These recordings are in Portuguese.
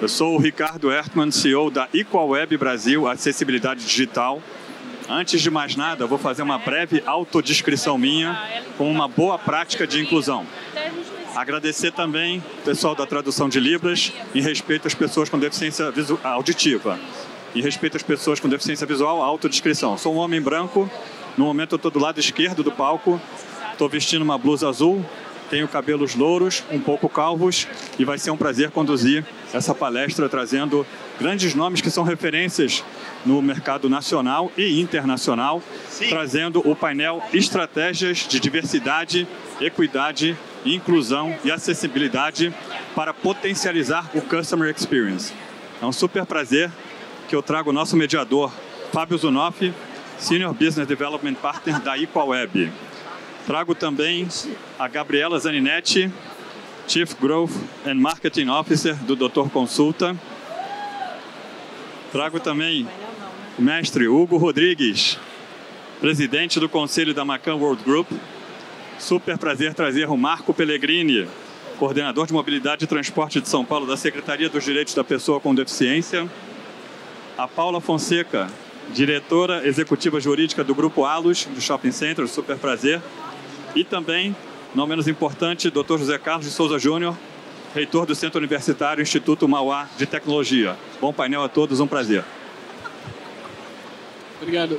Eu sou o Ricardo Hertmann, CEO da EqualWeb Brasil, Acessibilidade Digital. Antes de mais nada, eu vou fazer uma breve autodescrição minha com uma boa prática de inclusão. Agradecer também o pessoal da tradução de Libras em respeito às pessoas com deficiência auditiva. Em respeito às pessoas com deficiência visual, autodescrição. Sou um homem branco, no momento eu estou do lado esquerdo do palco, estou vestindo uma blusa azul, tenho cabelos louros, um pouco calvos, e vai ser um prazer conduzir essa palestra trazendo grandes nomes que são referências no mercado nacional e internacional, trazendo o painel Estratégias de Diversidade, Equidade, Inclusão e Acessibilidade para potencializar o Customer Experience. É um super prazer que eu trago o nosso mediador, Fábio Zunoff, Senior Business Development Partner da EqualWeb. Trago também a Gabriela Zaninetti, Chief Growth and Marketing Officer do Dr. Consulta. Trago também o mestre Hugo Rodrigues, presidente do Conselho da Macan World Group. Super prazer trazer o Marco Pellegrini, coordenador de Mobilidade e Transporte de São Paulo da Secretaria dos Direitos da Pessoa com Deficiência. A Paula Fonseca, diretora executiva jurídica do Grupo Alus, do Shopping Center, super prazer. E também, não menos importante, Dr. José Carlos de Souza Júnior, reitor do Centro Universitário Instituto Mauá de Tecnologia. Bom painel a todos, um prazer. Obrigado.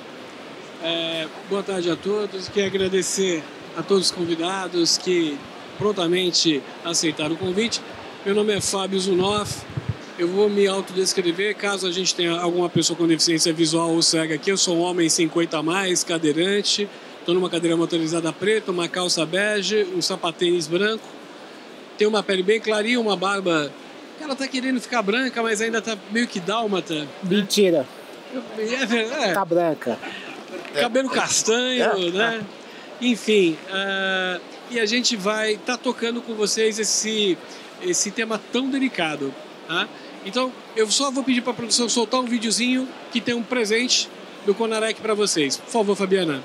Boa tarde a todos. Quero agradecer a todos os convidados que prontamente aceitaram o convite. Meu nome é Fábio Zunoff. Eu vou me autodescrever, caso a gente tenha alguma pessoa com deficiência visual ou cega aqui. Eu sou um homem 50+, cadeirante. Estou numa cadeira motorizada preta, uma calça bege, um sapatênis branco. Tenho uma pele bem clarinha, uma barba... Ela está querendo ficar branca, mas ainda está meio que dálmata. Mentira. É. Tá branca. Cabelo castanho, né? Enfim, e a gente vai estar tocando com vocês esse tema tão delicado. Tá? Então, eu só vou pedir para a produção soltar um videozinho que tem um presente do Conarec para vocês. Por favor, Fabiana.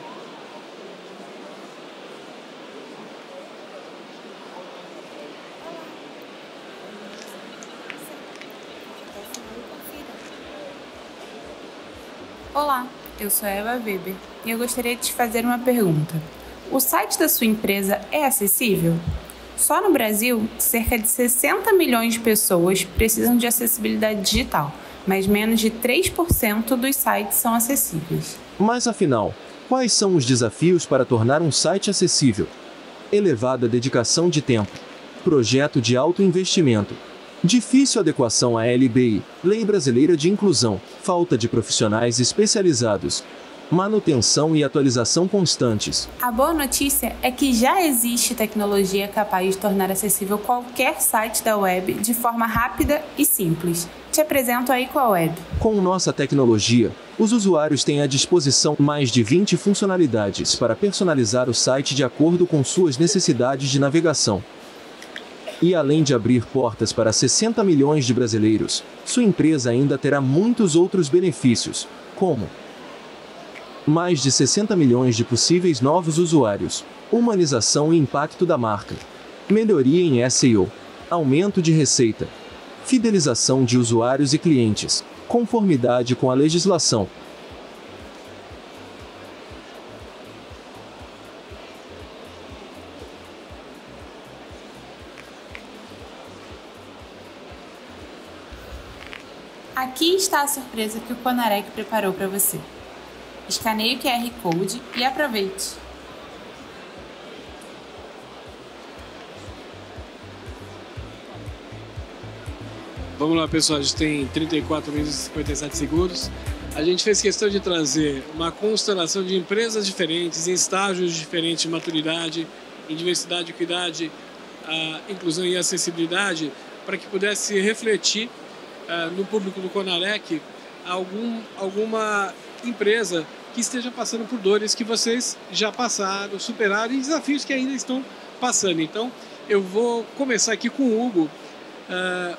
Olá, eu sou a Eva Weber e eu gostaria de te fazer uma pergunta. O site da sua empresa é acessível? Só no Brasil, cerca de 60 milhões de pessoas precisam de acessibilidade digital, mas menos de 3% dos sites são acessíveis. Mas afinal, quais são os desafios para tornar um site acessível? Elevada dedicação de tempo, projeto de alto investimento, difícil adequação à LBI, Lei Brasileira de Inclusão, falta de profissionais especializados, manutenção e atualização constantes. A boa notícia é que já existe tecnologia capaz de tornar acessível qualquer site da web de forma rápida e simples. Te apresento a EqualWeb. Com nossa tecnologia, os usuários têm à disposição mais de 20 funcionalidades para personalizar o site de acordo com suas necessidades de navegação. E além de abrir portas para 60 milhões de brasileiros, sua empresa ainda terá muitos outros benefícios, como mais de 60 milhões de possíveis novos usuários, humanização e impacto da marca, melhoria em SEO, aumento de receita, fidelização de usuários e clientes, conformidade com a legislação. Aqui está a surpresa que o Conarec preparou para você. Escaneie o QR Code e aproveite! Vamos lá, pessoal. A gente tem 34 minutos e 57 segundos. A gente fez questão de trazer uma constelação de empresas diferentes, em estágios diferentes de maturidade, em diversidade, equidade, inclusão e acessibilidade, para que pudesse refletir no público do Conarec alguma empresa que esteja passando por dores que vocês já passaram, superaram e desafios que ainda estão passando. Então, eu vou começar aqui com o Hugo,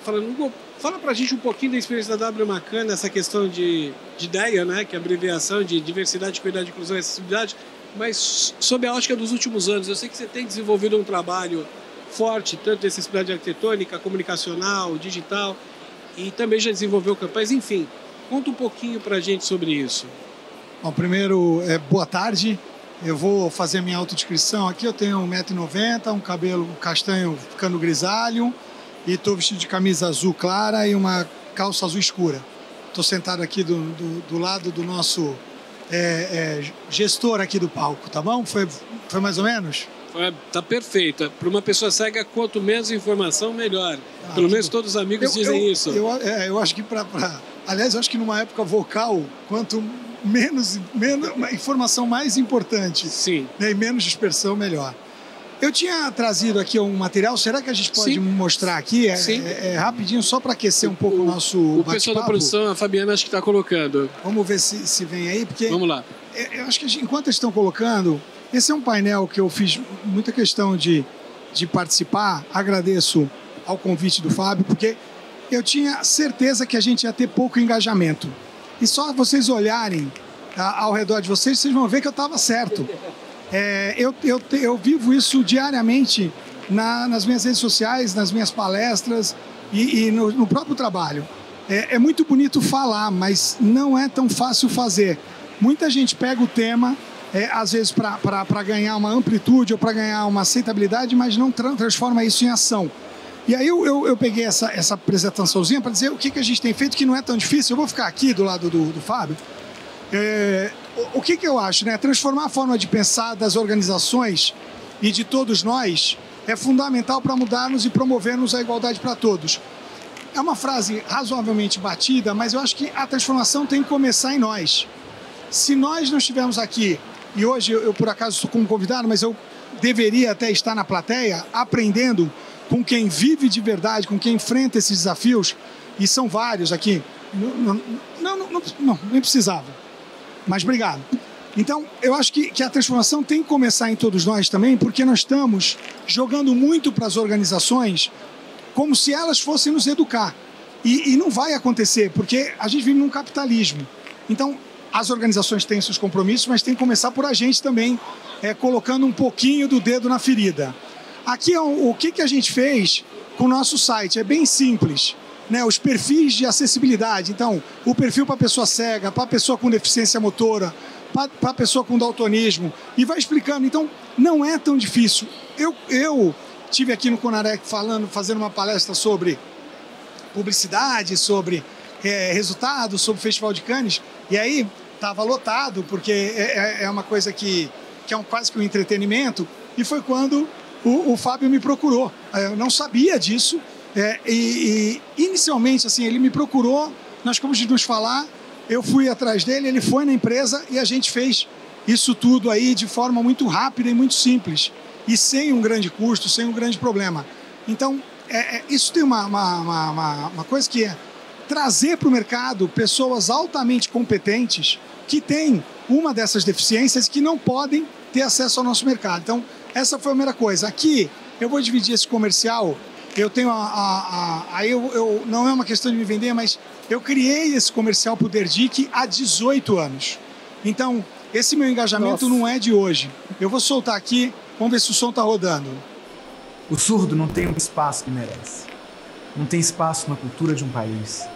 falando, Hugo, fala pra gente um pouquinho da experiência da W Macan nessa questão de DEIA, né, que é a abreviação de Diversidade, Equidade, Inclusão e Acessibilidade, mas sob a ótica dos últimos anos. Eu sei que você tem desenvolvido um trabalho forte, tanto de acessibilidade arquitetônica, comunicacional, digital. e também já desenvolveu campanhas. Enfim, conta um pouquinho para a gente sobre isso. Bom, primeiro, boa tarde. Eu vou fazer a minha autodescrição aqui. Eu tenho 1,90 m, um cabelo castanho ficando grisalho e estou vestido de camisa azul clara e uma calça azul escura. Estou sentado aqui do lado do nosso gestor aqui do palco, tá bom? Foi mais ou menos? Tá perfeito. Para uma pessoa cega, quanto menos informação, melhor. Pelo menos todos os amigos dizem isso. Eu acho que aliás, eu acho que numa época vocal, quanto menos informação mais importante. Sim. Né, e menos dispersão, melhor. Eu tinha trazido aqui um material, será que a gente pode mostrar aqui? Sim. Rapidinho, só para aquecer um pouco o nosso bate-papo. O pessoal da produção, a Fabiana, acho que está colocando. Vamos ver se vem aí, porque... Vamos lá. Eu acho que enquanto eles estão colocando, esse é um painel que eu fiz muita questão de participar. Agradeço ao convite do Fábio, porque eu tinha certeza que a gente ia ter pouco engajamento. E só vocês olharem ao redor de vocês vão ver que eu estava certo. Eu vivo isso diariamente nas minhas redes sociais, nas minhas palestras e no próprio trabalho. É muito bonito falar, mas não é tão fácil fazer. Muita gente pega o tema, às vezes para ganhar uma amplitude ou para ganhar uma aceitabilidade, mas não transforma isso em ação. E aí eu peguei essa apresentaçãozinha para dizer o que a gente tem feito, que não é tão difícil. Eu vou ficar aqui do lado do Fábio. O que eu acho, né? Transformar a forma de pensar das organizações e de todos nós é fundamental para mudarmos e promovermos a igualdade para todos. É uma frase razoavelmente batida, mas eu acho que a transformação tem que começar em nós. Se nós não estivermos aqui, e hoje eu por acaso estou como convidado, mas eu deveria até estar na plateia, aprendendo com quem vive de verdade, com quem enfrenta esses desafios, e são vários aqui. Não, nem precisava. Mas obrigado. Então, eu acho que a transformação tem que começar em todos nós também, porque nós estamos jogando muito para as organizações como se elas fossem nos educar. E não vai acontecer, porque a gente vive num capitalismo. Então, as organizações têm seus compromissos, mas tem que começar por a gente também, colocando um pouquinho do dedo na ferida. Aqui o que a gente fez com o nosso site. É bem simples. Né, os perfis de acessibilidade. Então, o perfil para a pessoa cega, para a pessoa com deficiência motora, para a pessoa com daltonismo, e vai explicando. Então, não é tão difícil. Eu tive aqui no Conarec fazendo uma palestra sobre publicidade, sobre resultados, sobre o Festival de Cannes, e aí estava lotado, porque é uma coisa que é quase que um entretenimento, e foi quando o Fábio me procurou. Eu não sabia disso. E inicialmente, assim, ele me procurou, nós ficamos de nos falar, eu fui atrás dele, ele foi na empresa e a gente fez isso tudo aí de forma muito rápida e muito simples. E sem um grande custo, sem um grande problema. Então, isso tem uma coisa que é trazer para o mercado pessoas altamente competentes que têm uma dessas deficiências que não podem ter acesso ao nosso mercado. Então, essa foi a primeira coisa. Aqui, eu vou dividir esse comercial. Eu tenho não é uma questão de me vender, mas eu criei esse comercial para o Derdic há 18 anos. Então, esse meu engajamento não é de hoje. Eu vou soltar aqui, vamos ver se o som está rodando. O surdo não tem o espaço que merece. Não tem espaço na cultura de um país.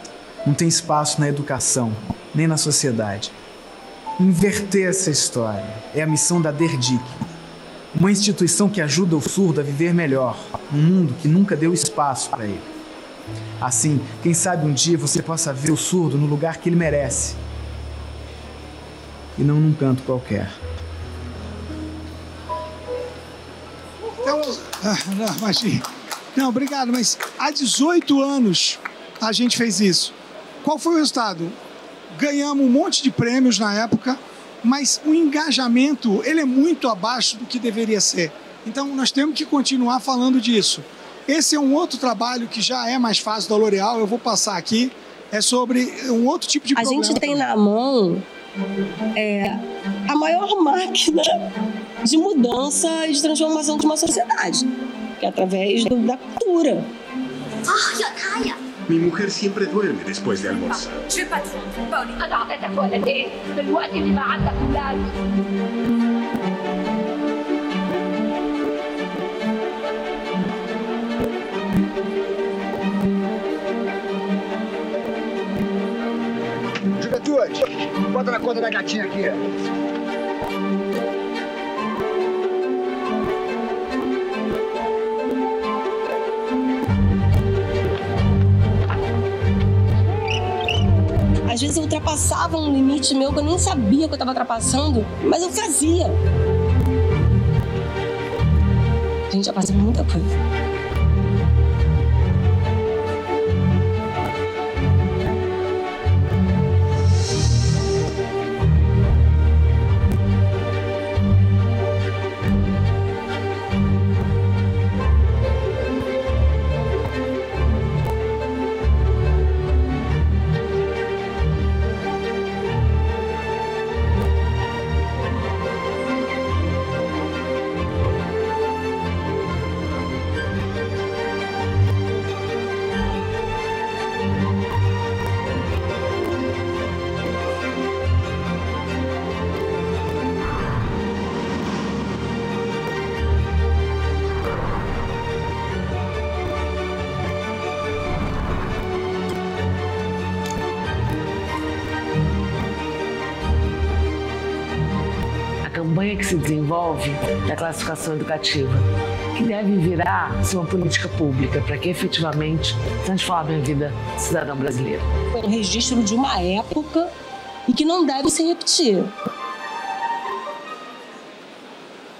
Não tem espaço na educação, nem na sociedade. Inverter essa história é a missão da Derdic. Uma instituição que ajuda o surdo a viver melhor, num mundo que nunca deu espaço para ele. Assim, quem sabe um dia você possa ver o surdo no lugar que ele merece. E não num canto qualquer. Então, não, imagina. Não, obrigado, mas há 18 anos a gente fez isso. Qual foi o resultado? Ganhamos um monte de prêmios na época, mas o engajamento ele é muito abaixo do que deveria ser. Então, nós temos que continuar falando disso. Esse é um outro trabalho que já é mais fácil da L'Oréal, eu vou passar aqui, é sobre um outro tipo de problema. A gente tem na mão a maior máquina de mudança e de transformação de uma sociedade, que é através da cultura. Mi mujer siempre duerme después de almorzar. suas. Bota na conta da gatinha aqui. Às vezes eu ultrapassava um limite meu que eu nem sabia que eu estava ultrapassando, mas eu fazia. A gente já passou por muita coisa. A campanha que se desenvolve da classificação educativa, que deve virar uma política pública para que efetivamente transforme a vida do cidadão brasileiro. Foi um registro de uma época e que não deve se repetir.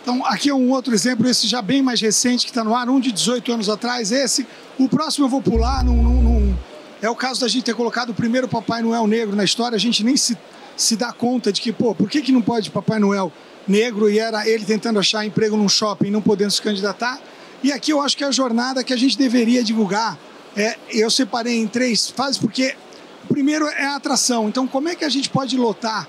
Então, aqui é um outro exemplo, esse já bem mais recente, que está no ar, um de 18 anos atrás. Esse, o próximo eu vou pular, é o caso da gente ter colocado o primeiro Papai Noel negro na história. A gente nem se dá conta de que, pô, por que não pode Papai Noel negro, e era ele tentando achar emprego num shopping, não podendo se candidatar. E aqui eu acho que é a jornada que a gente deveria divulgar. Eu separei em 3 fases, porque o primeiro é a atração. Então, como é que a gente pode lotar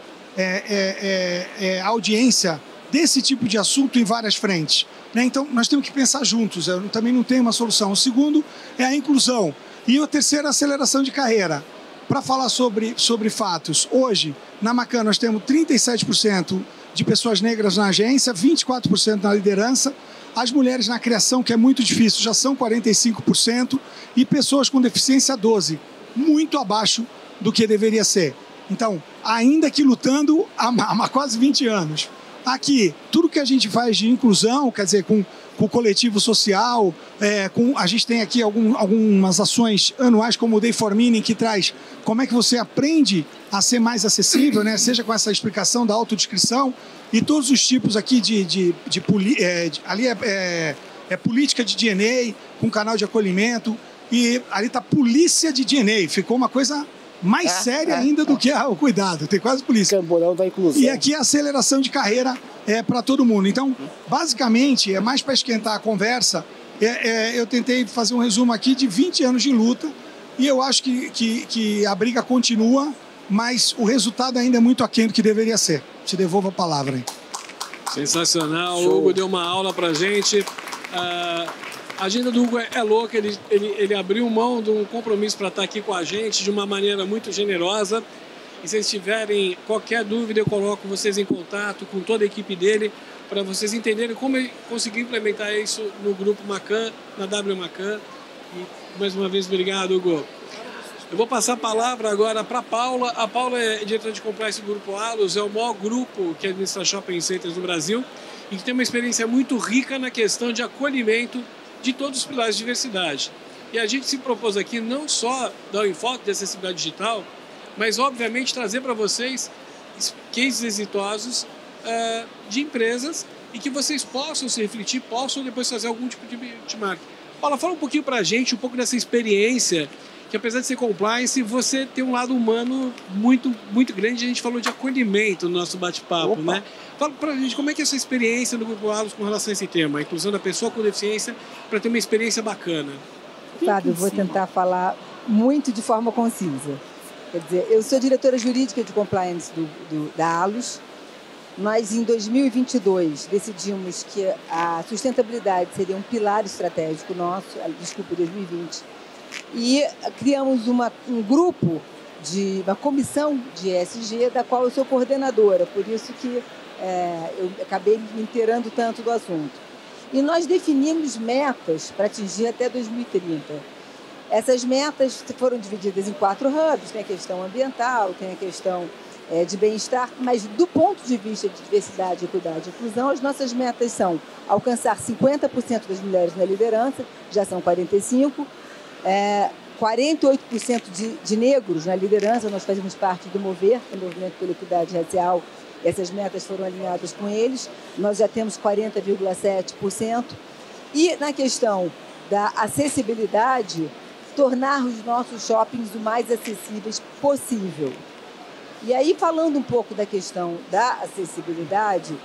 a audiência desse tipo de assunto em várias frentes? Né? Então, nós temos que pensar juntos. Eu também não tenho uma solução. O segundo é a inclusão. E o terceiro é a aceleração de carreira. Para falar sobre fatos, hoje, na Macan, nós temos 37% de pessoas negras na agência, 24% na liderança. As mulheres na criação, que é muito difícil, já são 45%. E pessoas com deficiência, 12%. Muito abaixo do que deveria ser. Então, ainda que lutando há quase 20 anos. Aqui, tudo que a gente faz de inclusão, quer dizer, com o coletivo social, a gente tem aqui algumas ações anuais, como o Day for Meaning, que traz como é que você aprende a ser mais acessível, né? Seja com essa explicação da autodescrição e todos os tipos aqui ali é política de DNA, com canal de acolhimento, e ali está polícia de DNA, ficou uma coisa mais séria ainda do que o cuidado, tem quase polícia. Camborão da inclusão. E aqui a aceleração de carreira para todo mundo. Então, basicamente, é mais para esquentar a conversa. Eu tentei fazer um resumo aqui de 20 anos de luta, e eu acho que a briga continua, mas o resultado ainda é muito aquém do que deveria ser. Te devolvo a palavra aí. Sensacional. O Hugo deu uma aula pra gente. A agenda do Hugo é louca, ele abriu mão de um compromisso para estar aqui com a gente de uma maneira muito generosa. E se vocês tiverem qualquer dúvida, eu coloco vocês em contato com toda a equipe dele para vocês entenderem como ele conseguiu implementar isso no Grupo Macan, na W Macan. E mais uma vez, obrigado, Hugo. Eu vou passar a palavra agora para a Paula. A Paula é diretora de compliance do Grupo Allos, é o maior grupo que administra shopping centers no Brasil e que tem uma experiência muito rica na questão de acolhimento de todos os pilares de diversidade. E a gente se propôs aqui não só dar um enfoque de acessibilidade digital, mas, obviamente, trazer para vocês cases exitosos de empresas e que vocês possam se refletir, possam depois fazer algum tipo de benchmark. Paula, fala um pouquinho para a gente, um pouco dessa experiência, que apesar de ser compliance, você tem um lado humano muito, muito grande. A gente falou de acolhimento no nosso bate-papo, né? Fala pra gente como é que é essa experiência do Grupo Allos com relação a esse tema, a inclusão da pessoa com deficiência, para ter uma experiência bacana. Fábio, eu vou tentar falar muito de forma concisa. Quer dizer, eu sou diretora jurídica de compliance da Allos. Nós, em 2022, decidimos que a sustentabilidade seria um pilar estratégico nosso, 2020, e criamos um grupo, uma comissão de ESG, da qual eu sou coordenadora, por isso que eu acabei me inteirando tanto do assunto. E nós definimos metas para atingir até 2030. Essas metas foram divididas em 4 hubs, tem a questão ambiental, tem a questão de bem-estar, mas do ponto de vista de diversidade, equidade e inclusão, as nossas metas são alcançar 50% das mulheres na liderança, já são 45%, 48% de negros na liderança, nós fazemos parte do MOVER, que é o Movimento pela Equidade Racial, essas metas foram alinhadas com eles, nós já temos 40,7%. E na questão da acessibilidade, tornar os nossos shoppings o mais acessíveis possível. E aí, falando um pouco da questão da acessibilidade,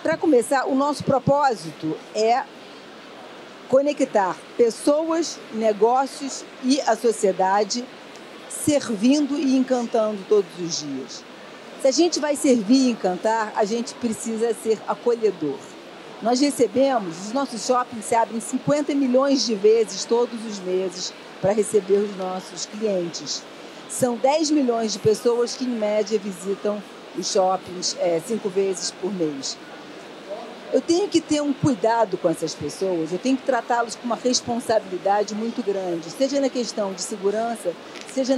para começar, o nosso propósito é conectar pessoas, negócios e a sociedade, servindo e encantando todos os dias. Se a gente vai servir e encantar, a gente precisa ser acolhedor. Nós recebemos, os nossos shoppings se abrem 50 milhões de vezes todos os meses para receber os nossos clientes. São 10 milhões de pessoas que, em média, visitam os shoppings 5 vezes por mês. Eu tenho que ter um cuidado com essas pessoas, eu tenho que tratá-los com uma responsabilidade muito grande, seja na questão de segurança, seja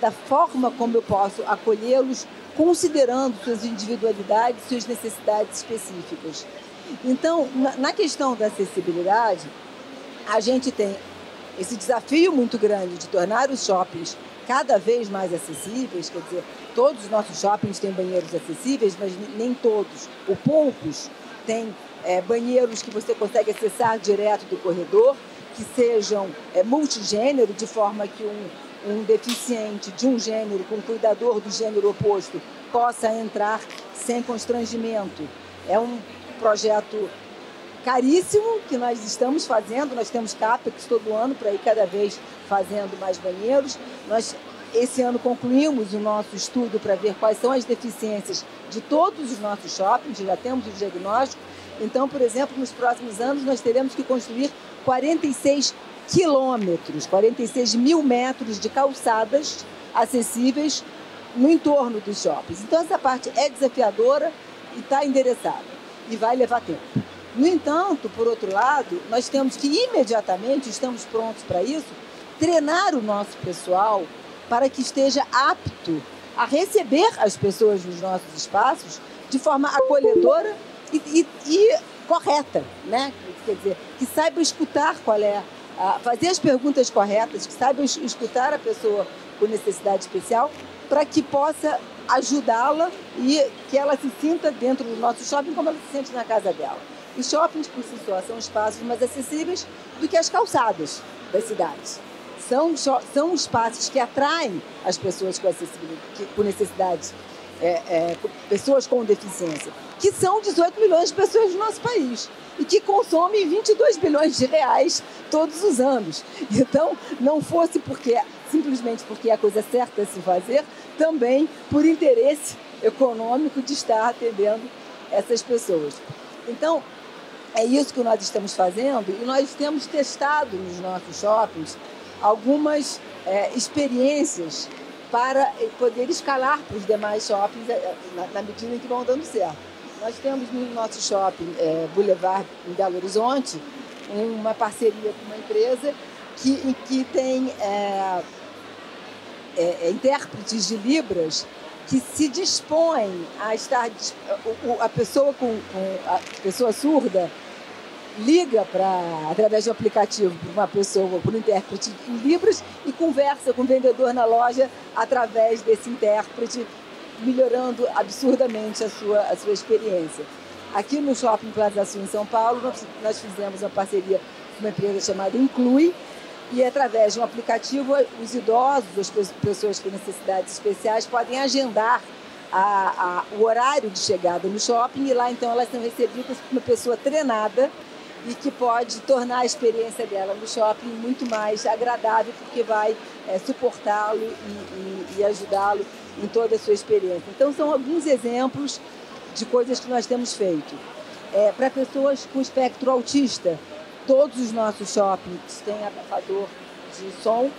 da forma como eu posso acolhê-los, considerando suas individualidades, suas necessidades específicas. Então, na questão da acessibilidade, a gente tem esse desafio muito grande de tornar os shoppings cada vez mais acessíveis, quer dizer, todos os nossos shoppings têm banheiros acessíveis, mas nem todos, ou poucos, têm banheiros que você consegue acessar direto do corredor, que sejam multigênero, de forma que um deficiente de um gênero com um cuidador do gênero oposto possa entrar sem constrangimento. É um projeto caríssimo que nós estamos fazendo, nós temos CAPEX todo ano para ir cada vez fazendo mais banheiros. Nós, esse ano, concluímos o nosso estudo para ver quais são as deficiências de todos os nossos shoppings, já temos o diagnóstico. Então, por exemplo, nos próximos anos nós teremos que construir 46 quilômetros, 46 mil metros de calçadas acessíveis no entorno dos shoppings. Então, essa parte é desafiadora e está endereçada e vai levar tempo. No entanto, por outro lado, nós temos que imediatamente, estamos prontos para isso, treinar o nosso pessoal para que esteja apto a receber as pessoas nos nossos espaços de forma acolhedora e correta, né? Quer dizer, que saiba escutar fazer as perguntas corretas, que saiba escutar a pessoa com necessidade especial para que possa ajudá-la e que ela se sinta dentro do nosso shopping como ela se sente na casa dela. Os shoppings, por si só, são espaços mais acessíveis do que as calçadas das cidades. São espaços que atraem as pessoas com necessidades, pessoas com deficiência, que são 18 milhões de pessoas no nosso país e que consomem 22 bilhões de reais todos os anos. Então, não fosse simplesmente porque é a coisa certa a se fazer, também por interesse econômico de estar atendendo essas pessoas. Então, é isso que nós estamos fazendo e nós temos testado nos nossos shoppings algumas experiências para poder escalar para os demais shoppings na medida em que vão dando certo. Nós temos no nosso shopping Boulevard em Belo Horizonte uma parceria com uma empresa que tem intérpretes de Libras que se dispõem a estar... A pessoa surda liga através do aplicativo para uma pessoa, para um intérprete em Libras e conversa com o vendedor na loja através desse intérprete, melhorando absurdamente a sua experiência. Aqui no Shopping Plaza Sul, em São Paulo, nós fizemos uma parceria com uma empresa chamada Inclui, e através de um aplicativo, os idosos, as pessoas com necessidades especiais, podem agendar o horário de chegada no shopping e lá, então, elas são recebidas por uma pessoa treinada e que pode tornar a experiência dela no shopping muito mais agradável, porque vai suportá-lo e ajudá-lo em toda a sua experiência. Então, são alguns exemplos de coisas que nós temos feito. Para pessoas com espectro autista, todos os nossos shoppings têm abafador de som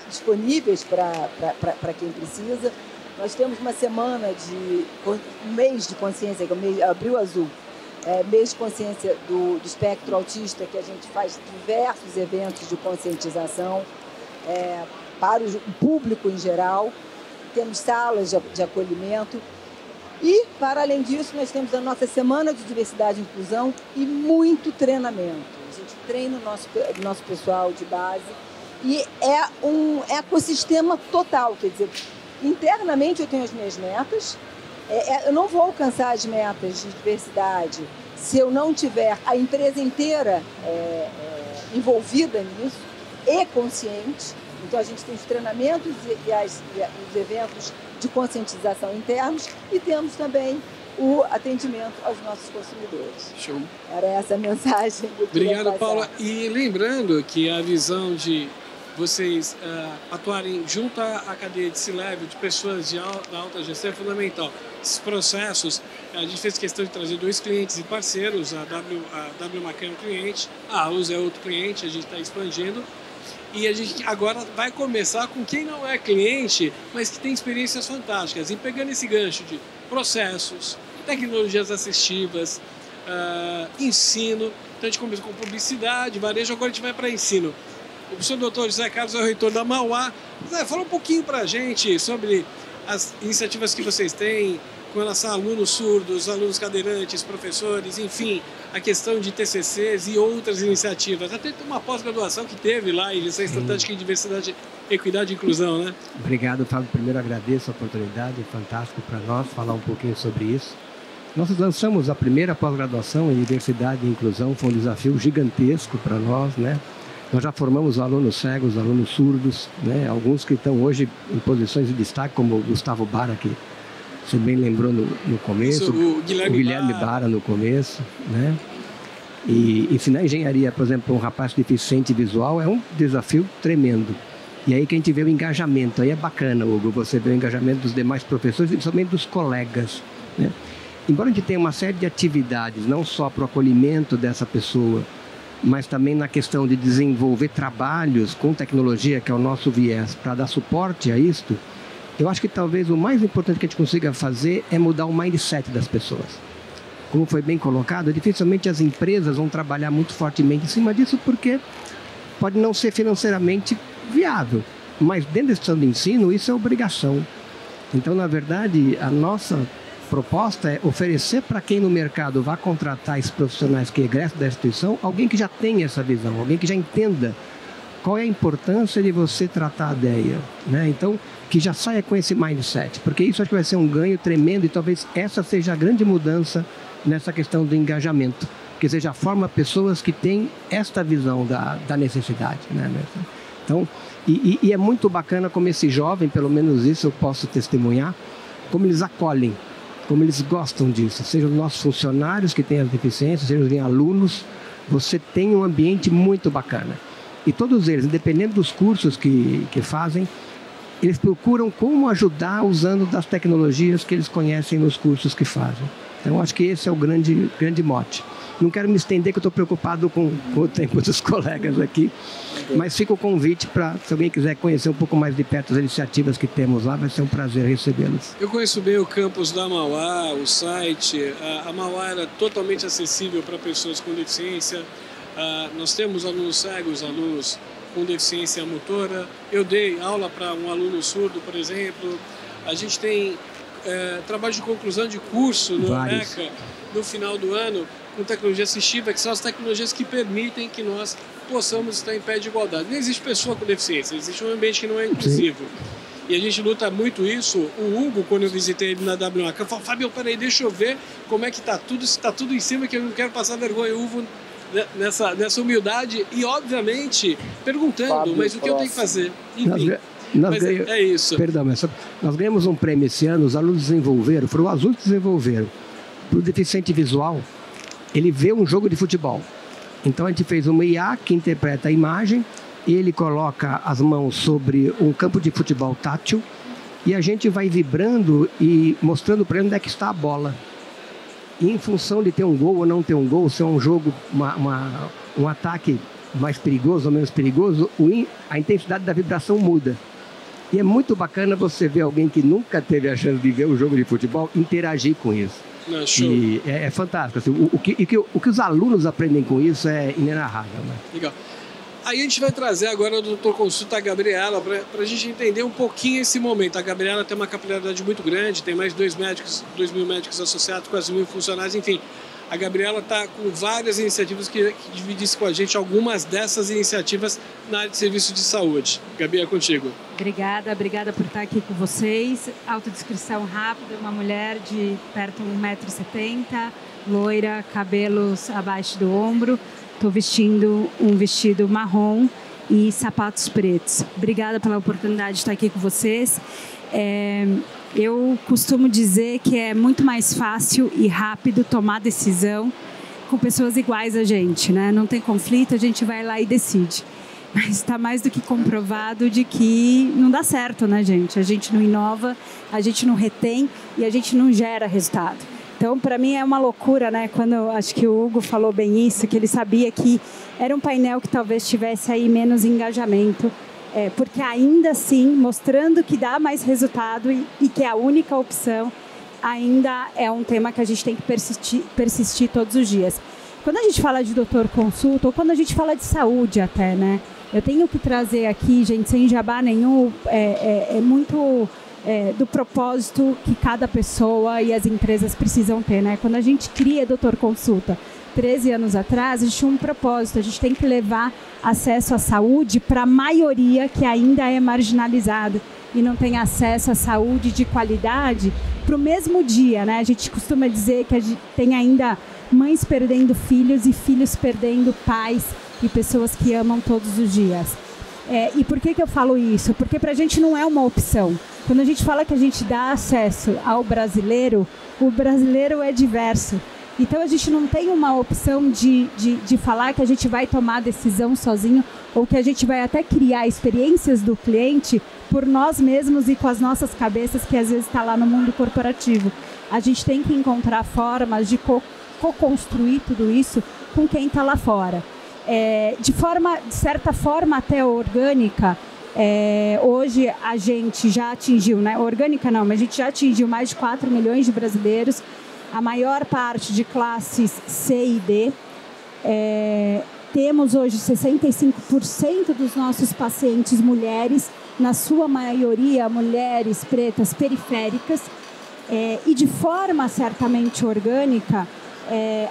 disponíveis para quem precisa. Nós temos uma semana um mês de consciência, que é o mês Abril Azul, mês de consciência do espectro autista, que a gente faz diversos eventos de conscientização. para o público em geral. Temos salas de acolhimento. E, para além disso, nós temos a nossa Semana de Diversidade e Inclusão e muito treinamento. A gente treina o nosso pessoal de base e é um ecossistema total. Quer dizer, internamente eu tenho as minhas metas. Eu não vou alcançar as metas de diversidade se eu não tiver a empresa inteira envolvida nisso e consciente. Então, a gente tem os treinamentos e os eventos de conscientização internos e temos também o atendimento aos nossos consumidores. Show. Era essa a mensagem. Obrigado, Paula. E lembrando que a visão de vocês atuarem junto à cadeia de C-Level, de pessoas da alta gestão, é fundamental. Esses processos, a gente fez questão de trazer 2 clientes e parceiros, a W Macan é um cliente, a Alus é outro cliente, a gente está expandindo. E a gente agora vai começar com quem não é cliente, mas que tem experiências fantásticas. E pegando esse gancho de processos, tecnologias assistivas, ensino. Então a gente começou com publicidade, varejo, agora a gente vai para ensino. O professor Dr. José Carlos é o reitor da Mauá. José, fala um pouquinho para a gente sobre as iniciativas que vocês têm com relação a alunos surdos, alunos cadeirantes, professores, enfim, a questão de TCCs e outras iniciativas. Até uma pós-graduação que teve lá em Gestão Estratégica em Diversidade, Equidade e Inclusão, né? Obrigado, Fábio. Primeiro agradeço a oportunidade, é fantástico para nós falar um pouquinho sobre isso. Nós lançamos a primeira pós-graduação em Diversidade e Inclusão, foi um desafio gigantesco para nós, né? Nós já formamos alunos cegos, alunos surdos, né? Alguns que estão hoje em posições de destaque, como o Gustavo Bara, que você bem lembrou no começo, isso, o Guilherme Bara no começo, né? E ensinar engenharia, por exemplo, para um rapaz deficiente visual é um desafio tremendo. E aí que a gente vê o engajamento, aí é bacana, Hugo, você vê o engajamento dos demais professores e principalmente dos colegas, né? Embora a gente tenha uma série de atividades, não só para o acolhimento dessa pessoa, mas também na questão de desenvolver trabalhos com tecnologia, que é o nosso viés, para dar suporte a isto, eu acho que talvez o mais importante que a gente consiga fazer é mudar o mindset das pessoas. Como foi bem colocado, dificilmente as empresas vão trabalhar muito fortemente em cima disso, porque pode não ser financeiramente viável. Mas dentro da instituição de ensino, isso é obrigação. Então, na verdade, a nossa proposta é oferecer para quem no mercado vai contratar esses profissionais que egressam da instituição, alguém que já tenha essa visão, alguém que já entenda qual é a importância de você tratar a ideia, né? Então, que já saia com esse mindset, porque isso acho que vai ser um ganho tremendo e talvez essa seja a grande mudança nessa questão do engajamento, que você já forma pessoas que têm esta visão da necessidade, né? Então, e é muito bacana como esse jovem, pelo menos isso eu posso testemunhar, como eles acolhem, como eles gostam disso, sejam os nossos funcionários que têm as deficiências, sejam os alunos, você tem um ambiente muito bacana. E todos eles, independente dos cursos que fazem, eles procuram como ajudar usando das tecnologias que eles conhecem nos cursos que fazem. Então, acho que esse é o grande mote. Não quero me estender, que eu estou preocupado com o tempo dos colegas aqui, mas fica o convite para, se alguém quiser conhecer um pouco mais de perto as iniciativas que temos lá, vai ser um prazer recebê-los. Eu conheço bem o campus da Mauá, o site. A Mauá era totalmente acessível para pessoas com deficiência. Nós temos alunos cegos, alunos com deficiência motora. Eu dei aula para um aluno surdo, por exemplo. A gente tem trabalho de conclusão de curso no ECA no final do ano, com tecnologia assistiva, que são as tecnologias que permitem que nós possamos estar em pé de igualdade. Não existe pessoa com deficiência, existe um ambiente que não é inclusivo. Sim. E a gente luta muito isso. O Hugo, quando eu visitei ele na WMAC, eu falei, Fábio, peraí, deixa eu ver como é que está tudo, se está tudo em cima, que eu não quero passar vergonha. O Hugo, nessa humildade e, obviamente, perguntando, Fábio, mas o que eu tenho que fazer? Enfim, é isso. Perdão, mas nós ganhamos um prêmio esse ano, os alunos desenvolveram, foram os alunos que desenvolveram. Para o deficiente visual, ele vê um jogo de futebol. Então a gente fez uma IA que interpreta a imagem, ele coloca as mãos sobre um campo de futebol tátil e a gente vai vibrando e mostrando para ele onde é que está a bola. E em função de ter um gol ou não ter um gol, se é um jogo, um ataque mais perigoso ou menos perigoso, a intensidade da vibração muda. E é muito bacana você ver alguém que nunca teve a chance de ver o jogo de futebol interagir com isso. E é fantástico. Assim, o que os alunos aprendem com isso é inenarrável. Né? Legal. Aí a gente vai trazer agora o doutor Consulta, a Gabriela, para a gente entender um pouquinho esse momento. A Gabriela tem uma capilaridade muito grande, tem mais de 2.000 médicos associados, quase 1.000 funcionários, enfim. A Gabriela está com várias iniciativas que dividisse com a gente algumas dessas iniciativas na área de serviço de saúde. Gabi, é contigo. Obrigada por estar aqui com vocês. Autodescrição rápida, uma mulher de perto de 1,70 m, loira, cabelos abaixo do ombro. Estou vestindo um vestido marrom e sapatos pretos. Obrigada pela oportunidade de estar aqui com vocês. Eu costumo dizer que é muito mais fácil e rápido tomar decisão com pessoas iguais a gente, né? Não tem conflito, a gente vai lá e decide. Mas está mais do que comprovado de que não dá certo, né, gente? A gente não inova, a gente não retém e a gente não gera resultado. Então, para mim é uma loucura, né? Quando eu acho que o Hugo falou bem isso, que ele sabia que era um painel que talvez tivesse aí menos engajamento, porque ainda assim, mostrando que dá mais resultado e que é a única opção, ainda é um tema que a gente tem que persistir todos os dias. Quando a gente fala de doutor consulta, ou quando a gente fala de saúde até, né? Eu tenho que trazer aqui, gente, sem jabá nenhum, muito do propósito que cada pessoa e as empresas precisam ter, né? Quando a gente cria doutor consulta, 13 anos atrás, a gente tinha um propósito, a gente tem que levar acesso à saúde para a maioria que ainda é marginalizada e não tem acesso à saúde de qualidade para o mesmo dia, né? A gente costuma dizer que a gente tem ainda mães perdendo filhos e filhos perdendo pais e pessoas que amam todos os dias. E por que eu falo isso? Porque para a gente não é uma opção. Quando a gente fala que a gente dá acesso ao brasileiro, o brasileiro é diverso. Então a gente não tem uma opção de falar que a gente vai tomar a decisão sozinho ou que a gente vai até criar experiências do cliente por nós mesmos e com as nossas cabeças que às vezes está lá no mundo corporativo. A gente tem que encontrar formas de co-construir tudo isso com quem está lá fora. De certa forma até orgânica, hoje a gente já atingiu, né? Orgânica não, mas a gente já atingiu mais de 4 milhões de brasileiros, a maior parte de classes C e D. Temos hoje 65% dos nossos pacientes mulheres, na sua maioria mulheres pretas periféricas, e de forma certamente orgânica,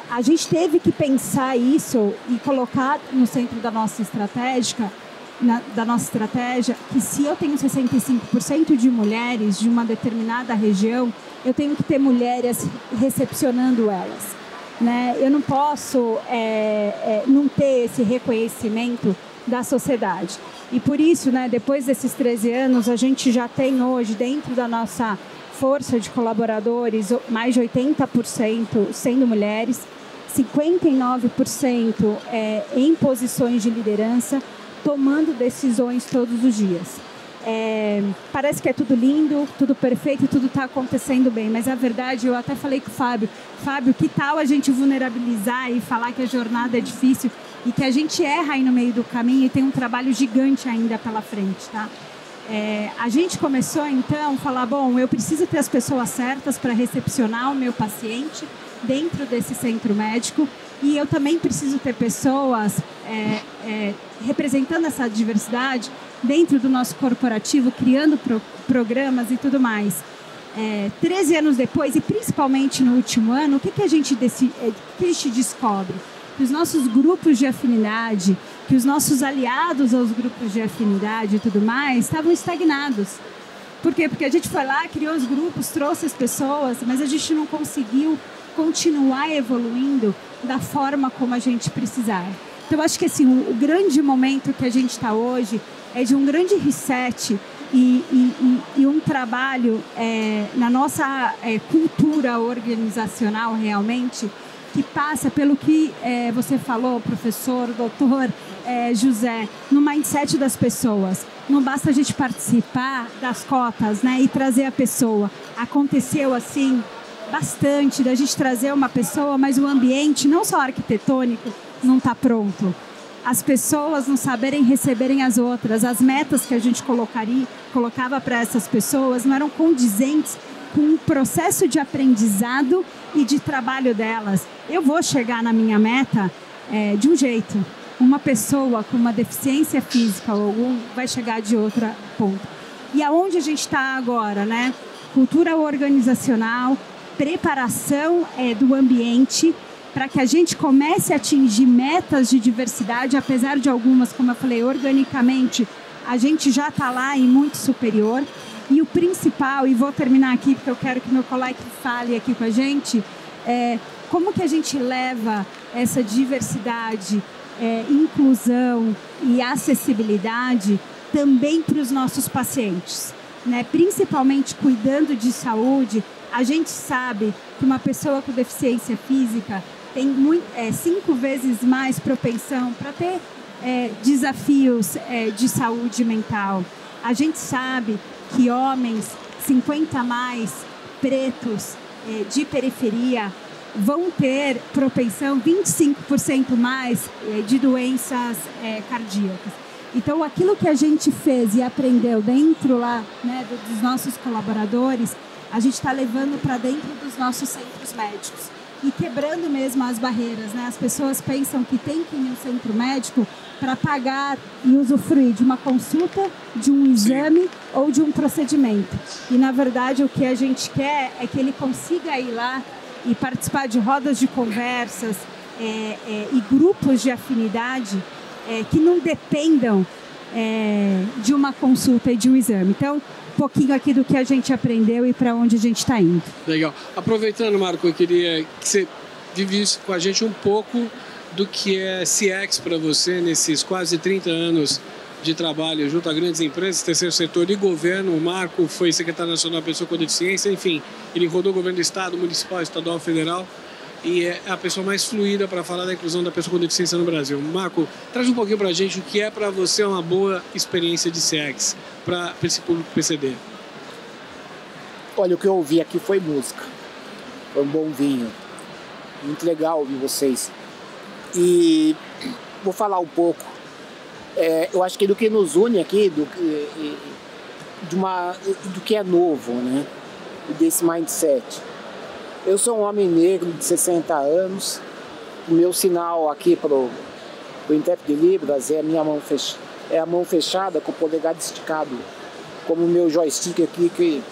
a gente teve que pensar isso e colocar no centro da nossa estratégia, que se eu tenho 65% de mulheres de uma determinada região, eu tenho que ter mulheres recepcionando elas, né? Eu não posso não ter esse reconhecimento da sociedade. E por isso, né, depois desses 13 anos, a gente já tem hoje, dentro da nossa força de colaboradores, mais de 80% sendo mulheres, 59% em posições de liderança, tomando decisões todos os dias. Parece que é tudo lindo, tudo perfeito e tudo está acontecendo bem, mas a verdade, eu até falei com o Fábio, que tal a gente vulnerabilizar e falar que a jornada é difícil e que a gente erra aí no meio do caminho e tem um trabalho gigante ainda pela frente, tá? A gente começou então a falar, bom, eu preciso ter as pessoas certas para recepcionar o meu paciente dentro desse centro médico e eu também preciso ter pessoas representando essa diversidade dentro do nosso corporativo, criando programas e tudo mais. 13 anos depois, e principalmente no último ano, o que a gente descobre? Que os nossos grupos de afinidade, que os nossos aliados aos grupos de afinidade e tudo mais, estavam estagnados. Por quê? Porque a gente foi lá, criou os grupos, trouxe as pessoas, mas a gente não conseguiu continuar evoluindo da forma como a gente precisava. Então, acho que assim, o grande momento que a gente está hoje é de um grande reset e um trabalho na nossa cultura organizacional realmente, que passa pelo que você falou, professor, doutor José, no mindset das pessoas. Não basta a gente participar das cotas, né, e trazer a pessoa. Aconteceu assim bastante da gente trazer uma pessoa, mas o ambiente, não só arquitetônico, não está pronto. As pessoas não saberem receberem as outras, as metas que a gente colocava para essas pessoas não eram condizentes com o processo de aprendizado e de trabalho delas. Eu vou chegar na minha meta de um jeito. uma pessoa com uma deficiência física ou algum vai chegar de outra ponta. E aonde a gente está agora, né? Cultura organizacional, preparação do ambiente para que a gente comece a atingir metas de diversidade, apesar de algumas, como eu falei, organicamente, a gente já está lá e muito superior. E o principal, e vou terminar aqui porque eu quero que meu colega fale aqui com a gente, como que a gente leva essa diversidade, inclusão e acessibilidade também para os nossos pacientes, né? Principalmente cuidando de saúde. A gente sabe que uma pessoa com deficiência física tem 5 vezes mais propensão para ter desafios de saúde mental. A gente sabe que homens 50 mais, pretos, de periferia, vão ter propensão 25% mais de doenças cardíacas. Então, aquilo que a gente fez e aprendeu dentro lá, né, dos nossos colaboradores, a gente está levando para dentro dos nossos centros médicos e quebrando mesmo as barreiras, né? As pessoas pensam que tem que ir no centro médico para pagar e usufruir de uma consulta, de um exame ou de um procedimento. E, na verdade, o que a gente quer é que ele consiga ir lá e participar de rodas de conversas e grupos de afinidade que não dependam de uma consulta e de um exame. Então, um pouquinho aqui do que a gente aprendeu e para onde a gente está indo. Legal. Aproveitando, Marco, eu queria que você dividisse com a gente um pouco do que é CX para você nesses quase 30 anos de trabalho junto a grandes empresas, terceiro setor e governo. O Marco foi secretário nacional da pessoa com deficiência, enfim, ele rodou o governo do estado, municipal, estadual, federal, e é a pessoa mais fluida para falar da inclusão da pessoa com deficiência no Brasil. Marco, traz um pouquinho para a gente o que é para você uma boa experiência de CX para esse público PCD. Olha, o que eu ouvi aqui foi música, foi um bom vinho, muito legal ouvir vocês. E vou falar um pouco, eu acho que do que nos une aqui, do que é novo, né? Desse mindset. Eu sou um homem negro de 60 anos, o meu sinal aqui para o intérprete de Libras é a mão fechada com o polegar esticado, como o meu joystick aqui que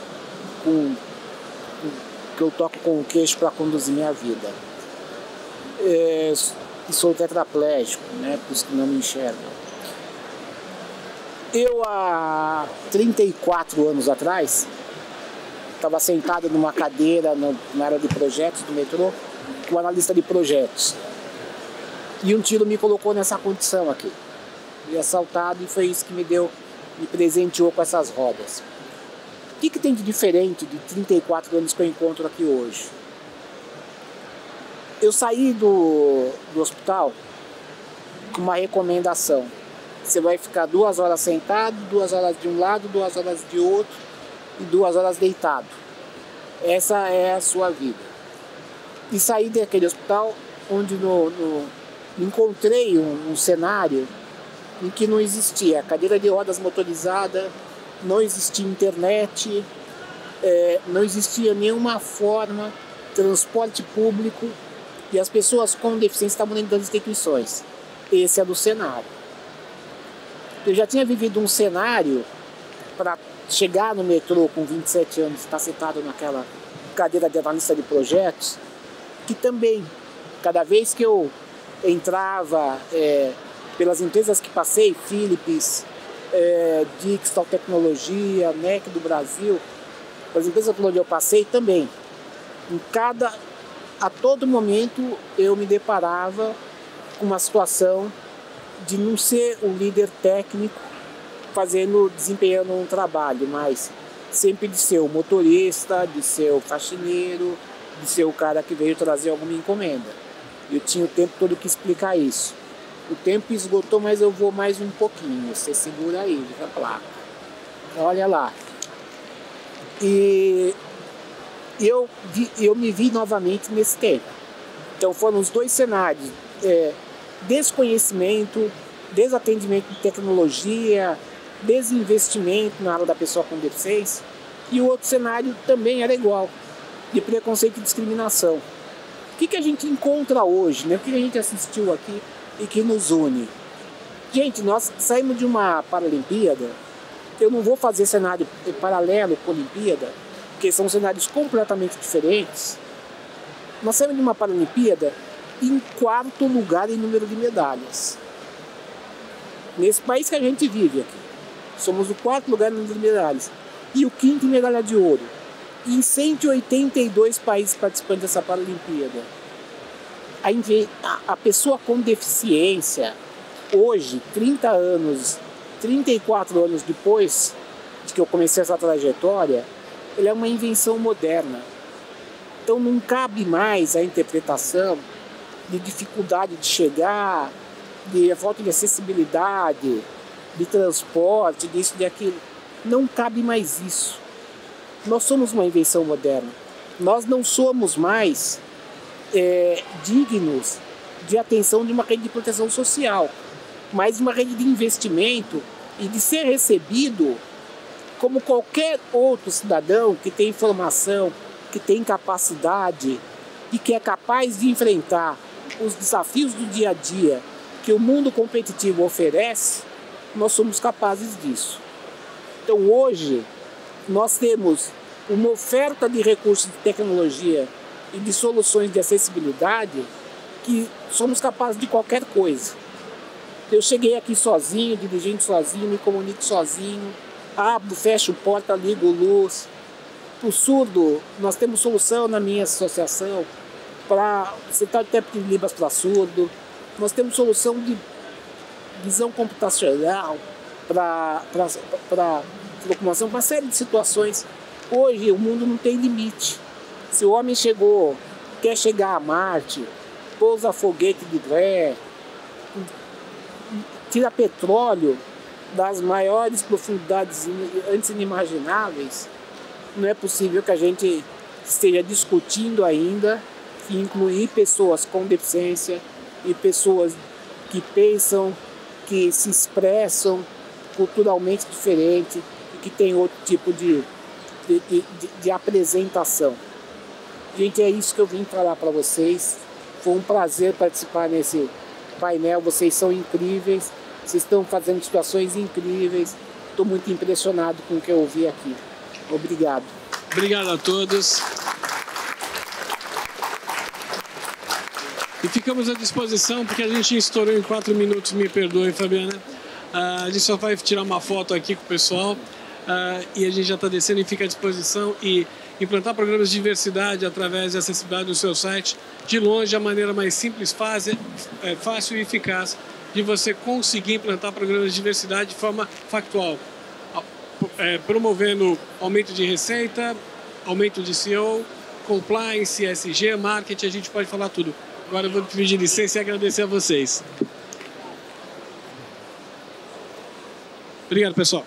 eu toco com o queixo para conduzir minha vida. Sou tetraplégico, né, para os que não me enxergam. Eu, há 34 anos atrás, estava sentado numa cadeira na área de projetos do metrô, com o analista de projetos. E um tiro me colocou nessa condição aqui. Fui assaltado e foi isso que me presenteou com essas rodas. O que tem de diferente de 34 anos que eu encontro aqui hoje? Eu saí do hospital com uma recomendação. Você vai ficar 2 horas sentado, 2 horas de um lado, 2 horas de outro e 2 horas deitado. Essa é a sua vida. E saí daquele hospital onde encontrei um cenário em que não existia cadeira de rodas motorizada, não existia internet, não existia nenhuma forma, transporte público, e as pessoas com deficiência estavam dentro das instituições. Esse é do cenário. Eu já tinha vivido um cenário para chegar no metrô com 27 anos, estar sentado naquela cadeira de analista de projetos, que também, cada vez que eu entrava pelas empresas que passei, Philips, Dixtal Tecnologia, NEC do Brasil, as empresas por onde eu passei também, a todo momento eu me deparava com uma situação de não ser um líder técnico desempenhando um trabalho, mas sempre de ser o motorista, de ser o faxineiro, de ser o cara que veio trazer alguma encomenda. Eu tinha o tempo todo que explicar isso. O tempo esgotou, mas eu vou mais um pouquinho. Você segura aí, a placa. Olha lá. E eu me vi novamente nesse tempo. Então foram os 2 cenários. Desconhecimento, desatendimento de tecnologia, desinvestimento na área da pessoa com deficiência. E o outro cenário também era igual, de preconceito e discriminação. O que a gente encontra hoje, né? O que a gente assistiu aqui e que nos une. Gente, nós saímos de uma Paralimpíada, eu não vou fazer cenário paralelo com a Olimpíada, porque são cenários completamente diferentes. Nós saímos de uma Paralimpíada em 4º lugar em número de medalhas. Nesse país que a gente vive aqui. Somos o 4º lugar em número de medalhas. E o 5º em medalha de ouro. Em 182 países participantes dessa Paralimpíada. A pessoa com deficiência, hoje, 34 anos depois de que eu comecei essa trajetória, ele é uma invenção moderna. Então não cabe mais a interpretação de dificuldade de chegar, de falta de acessibilidade, de transporte, disso, de aquilo. Não cabe mais isso. Nós somos uma invenção moderna. Nós não somos mais dignos de atenção de uma rede de proteção social, mas de uma rede de investimento e de ser recebido como qualquer outro cidadão que tem formação, que tem capacidade e que é capaz de enfrentar os desafios do dia a dia que o mundo competitivo oferece. Nós somos capazes disso. Então hoje nós temos uma oferta de recursos de tecnologia e de soluções de acessibilidade que somos capazes de qualquer coisa. Eu cheguei aqui sozinho, dirigindo sozinho, me comunico sozinho, abro, fecho porta, ligo luz. Para o surdo, nós temos solução na minha associação para central de intérprete de Libras para surdo. Nós temos solução de visão computacional para locomoção, para uma série de situações. Hoje o mundo não tem limite. Se o homem quer chegar a Marte, pousa foguete de ré, tira petróleo das maiores profundidades antes inimagináveis, não é possível que a gente esteja discutindo ainda e incluir pessoas com deficiência e pessoas que pensam, que se expressam culturalmente diferente e que tem outro tipo de apresentação. Gente, é isso que eu vim falar para vocês. Foi um prazer participar nesse painel. Vocês são incríveis, vocês estão fazendo situações incríveis. Estou muito impressionado com o que eu ouvi aqui. Obrigado. Obrigado a todos. E ficamos à disposição, porque a gente estourou em 4 minutos, me perdoe, Fabiana. A gente só vai tirar uma foto aqui com o pessoal e a gente já está descendo e fica à disposição. E implantar programas de diversidade através de acessibilidade no seu site, de longe, a maneira mais simples, fácil e eficaz de você conseguir implantar programas de diversidade de forma factual, promovendo aumento de receita, aumento de CEO, compliance, ESG, marketing, a gente pode falar tudo. Agora eu vou pedir licença e agradecer a vocês. Obrigado, pessoal.